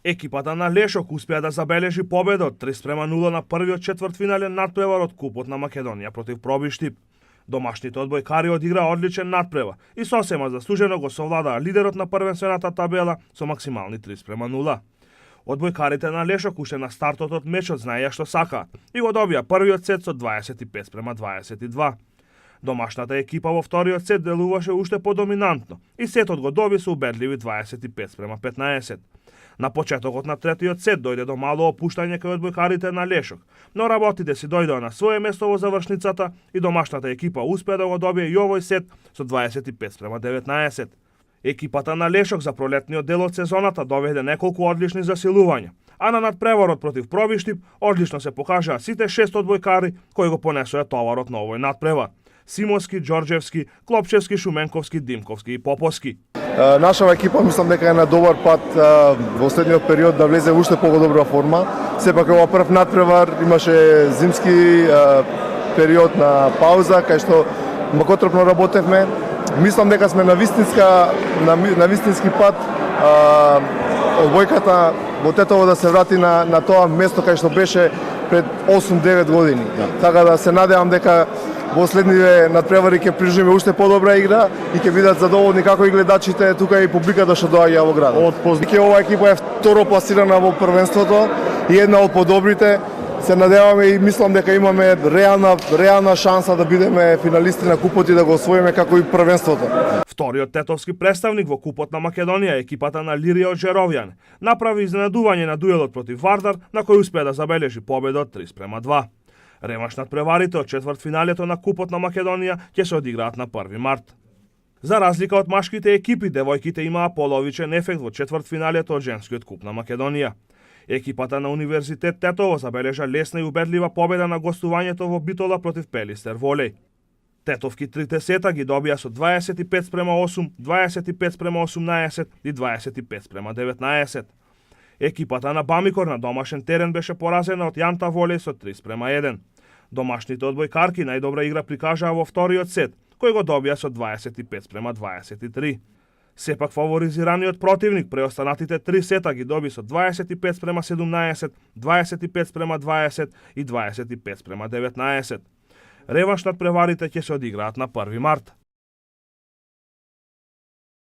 Екипата на Лешок успеа да забележи победа од 3:0 на првиот четвртфинален надпревар од Купот на Македонија против Пробиштип. Домашните одбојкари одиграа одличен надпревар и сосема заслужено го совладаа лидерот на првенствената табела со максимални 3:0. Одбојкарите на Лешок уште на стартот од мечот знаеја што сакаат и го добија првиот сет со 25:22. Домашната екипа во вториот сет делуваше уште подоминантно и сетот го доби со убедливи 25:15. На почетокот на третиот сет дојде до мало опуштање кај одбојкарите на Лешок, но работите си дојдоа на свое место во завршницата и домашната екипа успеа да го добие и овој сет со 25:19. Екипата на Лешок за пролетниот дел од сезоната доведе неколку одлични засилувања, а на надпреварот против Пробиштип одлично се покажаа сите 6 одбојкари кои го понесоа товарот на овој надпревар: Симовски, Ѓорџевски, Клопчевски, Шуменковски, Димковски и Поповски. Нашава екипа мислам дека е на добар пат во следниот период да влезе уште подобра форма. Сепак ова прв надпревар имаше зимски период на пауза кај што макотрпно работевме. Мислам дека сме на вистински пат. Одбојката во Тетово да се врати на тоа место кај што беше пред 8-9 години. Така да се надевам дека во следниве надпревари ќе прижиме уште подобра игра и ќе бидат задоволни како и гледачите, тука и публиката што доаѓа во градот. Од позиция оваа екипа е второ пласирана во првенството и една од подобрите. Се надеваме и мислам дека имаме реална шанса да бидеме финалисти на купот и да го освоиме како и првенството. Вториот тетовски представник во Купот на Македонија, екипата на Лирија од Жеровјан, направи изненадување на дуелот против Вардар, на кој успеа да забележи победа од 3:2. Ремаш надпреварите од четвртфиналето на Купот на Македонија ќе се одиграат на 1 март. За разлика од машките екипи, девојките имаа половичен ефект во четвртфиналето од женскиот куп на Македонија. Екипата на Универзитет Тетово забележа лесна и убедлива победа на гостувањето во Битола против Пелистер Волеј. Тетовки трите сета ги добија со 25:8, 25:18 и 25:19. Екипата на Бамикор на домашен терен беше поразена од Јанта Волеј со 3:1. Домашните одбојкарки најдобра игра прикажаа во вториот сет, кој го добија со 25:23. Сепак фаворизираниот противник преостанатите 3 сета ги доби со 25:17, 25:20 и 25:19. Реванш надпреварите ќе се одиграат на 1 март.